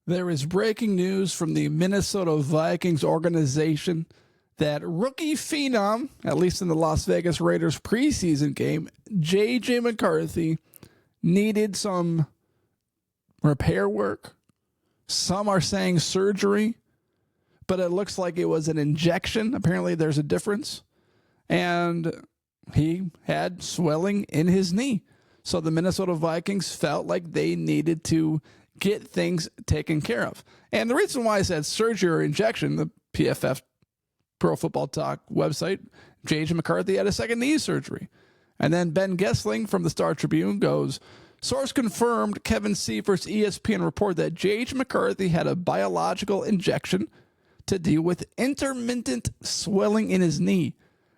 There is breaking news from the Minnesota Vikings organization that rookie phenom, at least in the Las Vegas Raiders preseason game, JJ McCarthy needed some repair work. Some are saying surgery, but it looks like it was an injection. Apparently there's a difference. And he had swelling in his knee. So the Minnesota Vikings felt like they needed to get things taken care of. And the reason why I said surgery or injection, the PFF Pro Football Talk website, JJ McCarthy had a second knee surgery. And then Ben Gessling from the Star Tribune goes, source confirmed Kevin Seifert's ESPN report that JJ McCarthy had a biological injection to deal with intermittent swelling in his knee.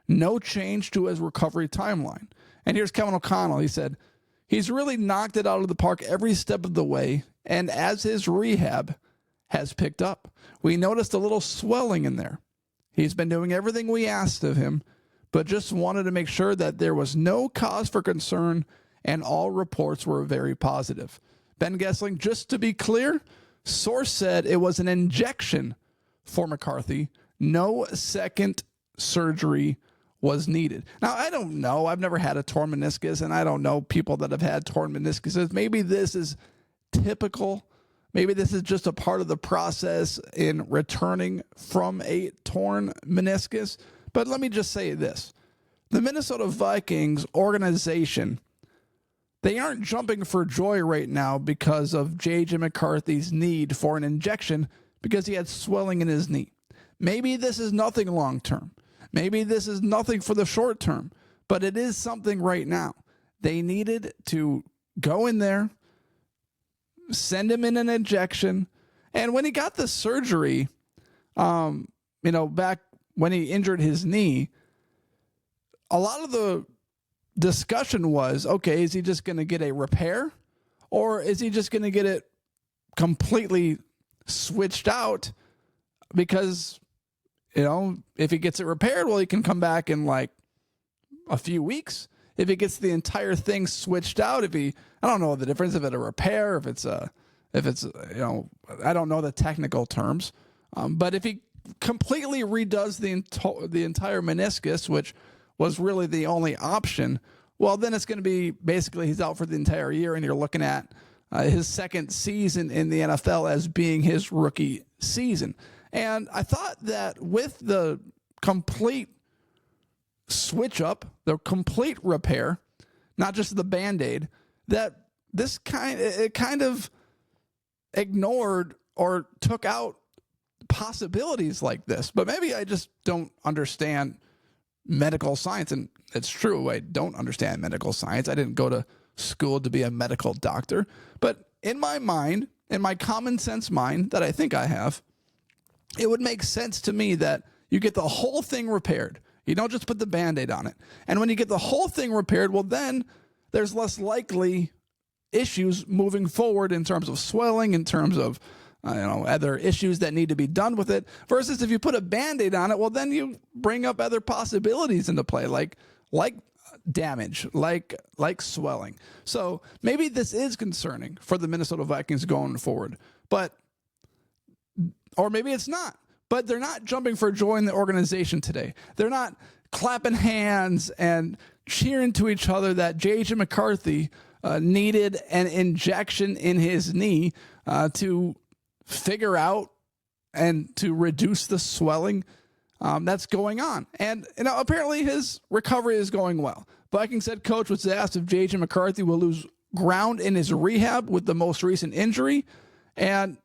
No change to his recovery timeline. And here's Kevin O'Connell. He said, he's really knocked it out of the park every step of the way. And as his rehab has picked up, we noticed a little swelling in there. He's been doing everything we asked of him, but just wanted to make sure that there was no cause for concern and all reports were very positive. Ben Gessling, just to be clear, source said it was an injection for McCarthy. No second surgery was needed. Now, I don't know. I've never had a torn meniscus, and I don't know people that have had torn meniscuses. Maybe this is typical. Maybe this is just a part of the process in returning from a torn meniscus. But let me just say this. The Minnesota Vikings organization, they aren't jumping for joy right now because of JJ McCarthy's need for an injection because he had swelling in his knee. Maybe this is nothing long term. Maybe this is nothing for the short term, but it is something right now. They needed to go in there, send him in an injection. And when he got the surgery, back when he injured his knee, a lot of the discussion was, okay, is he just going to get a repair or is he just going to get it completely switched out? Because, if he gets it repaired, well, he can come back in like a few weeks. If he gets the entire thing switched out, I don't know the difference, if it's a repair, if it's I don't know the technical terms. But if he completely redoes the entire meniscus, which was really the only option, well, then it's going to be basically he's out for the entire year, and you're looking at his second season in the NFL as being his rookie season. And I thought that with the complete switch up, the complete repair, not just the Band-Aid, that it kind of ignored or took out possibilities like this. But maybe I just don't understand medical science. And it's true, I don't understand medical science. I didn't go to school to be a medical doctor. But in my mind, in my common sense mind that I think I have, it would make sense to me that you get the whole thing repaired. You don't just put the Band-Aid on it. And when you get the whole thing repaired, well, then there's less likely issues moving forward in terms of swelling, in terms of other issues that need to be done with it. Versus if you put a Band-Aid on it, well, then you bring up other possibilities into play, like damage, like swelling. So maybe this is concerning for the Minnesota Vikings going forward, or maybe it's not. But they're not jumping for joy in the organization today. They're not clapping hands and cheering to each other that JJ McCarthy needed an injection in his knee to figure out and to reduce the swelling that's going on. And apparently his recovery is going well. Vikings head coach was asked if JJ McCarthy will lose ground in his rehab with the most recent injury, and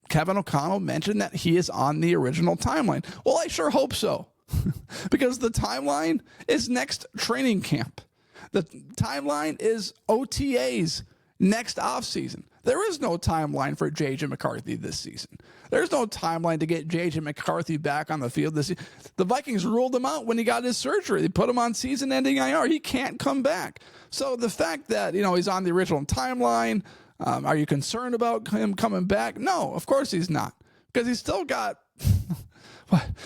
Kevin O'Connell mentioned that he is on the original timeline. Well, I sure hope so, because the timeline is next training camp. The timeline is OTAs next offseason. There is no timeline for JJ McCarthy this season. There's no timeline to get JJ McCarthy back on the field this season. The Vikings ruled him out when he got his surgery. They put him on season-ending IR. He can't come back. So the fact that, he's on the original timeline, are you concerned about him coming back? No, of course he's not, because he's still got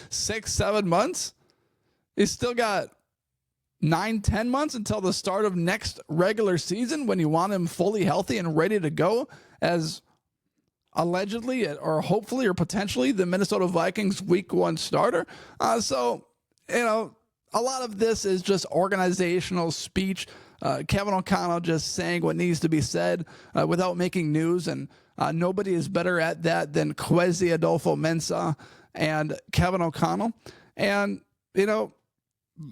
6-7 months. He's still got 9-10 months until the start of next regular season when you want him fully healthy and ready to go as allegedly or hopefully or potentially the Minnesota Vikings week 1 starter. So, a lot of this is just organizational speech. Kevin O'Connell just saying what needs to be said without making news. And nobody is better at that than Kwesi Adolfo-Mensah and Kevin O'Connell. And,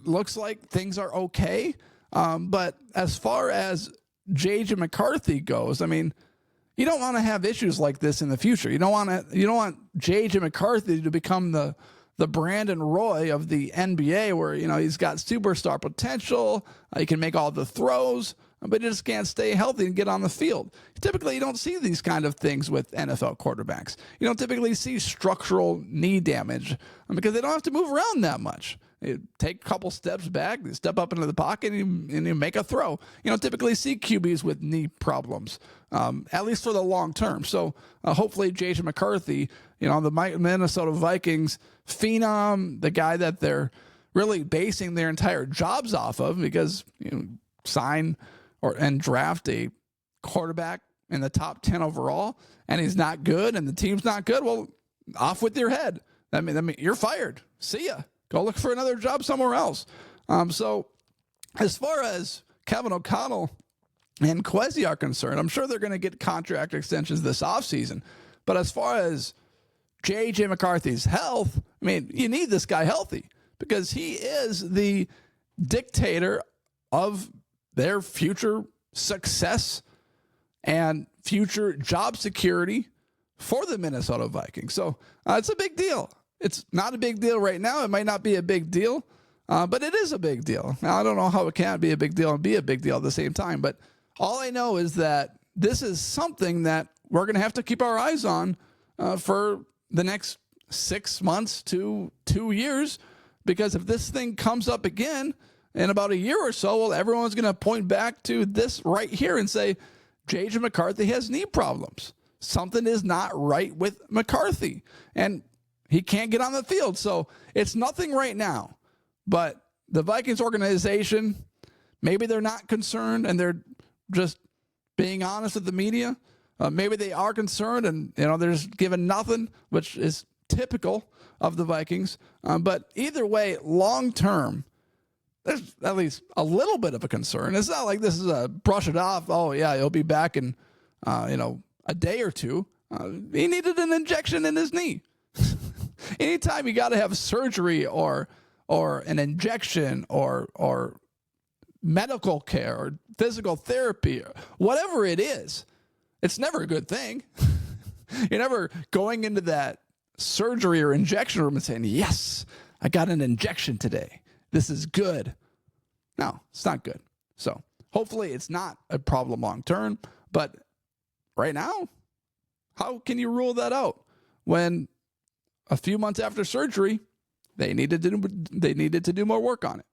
looks like things are okay. But as far as JJ McCarthy goes, I mean, you don't want to have issues like this in the future. You don't want JJ McCarthy to become the Brandon Roy of the NBA, where, he's got superstar potential. He can make all the throws, but he just can't stay healthy and get on the field. Typically, you don't see these kind of things with NFL quarterbacks. You don't typically see structural knee damage because they don't have to move around that much. You take a couple steps back, you step up into the pocket, and you make a throw. You don't typically see QBs with knee problems, at least for the long term. So hopefully JJ McCarthy, the Minnesota Vikings phenom, the guy that they're really basing their entire jobs off of, because sign and draft a quarterback in the top 10 overall, and he's not good, and the team's not good. Well, off with your head. I mean, you're fired. See ya. Go look for another job somewhere else. So as far as Kevin O'Connell and Kwesi are concerned, I'm sure they're going to get contract extensions this offseason. But as far as JJ McCarthy's health, I mean, you need this guy healthy because he is the dictator of their future success and future job security for the Minnesota Vikings. So it's a big deal. It's not a big deal right now. It might not be a big deal, but it is a big deal. Now, I don't know how it can't be a big deal and be a big deal at the same time, but all I know is that this is something that we're going to have to keep our eyes on for the next 6 months to 2 years, because if this thing comes up again in about a year or so, well, everyone's going to point back to this right here and say, JJ McCarthy has knee problems. Something is not right with McCarthy, and he can't get on the field. So it's nothing right now, but the Vikings organization, maybe they're not concerned and they're just being honest with the media. Maybe they are concerned and, they're just giving nothing, which is typical of the Vikings. But either way, long term, there's at least a little bit of a concern. It's not like this is a brush it off. Oh yeah, he'll be back in, a day or two. He needed an injection in his knee. Anytime you got to have surgery or an injection or medical care or physical therapy, or whatever it is, it's never a good thing. You're never going into that surgery or injection room and saying, yes, I got an injection today. This is good. No, it's not good. So hopefully it's not a problem long term. But right now, how can you rule that out when a few months after surgery, they needed to do more work on it?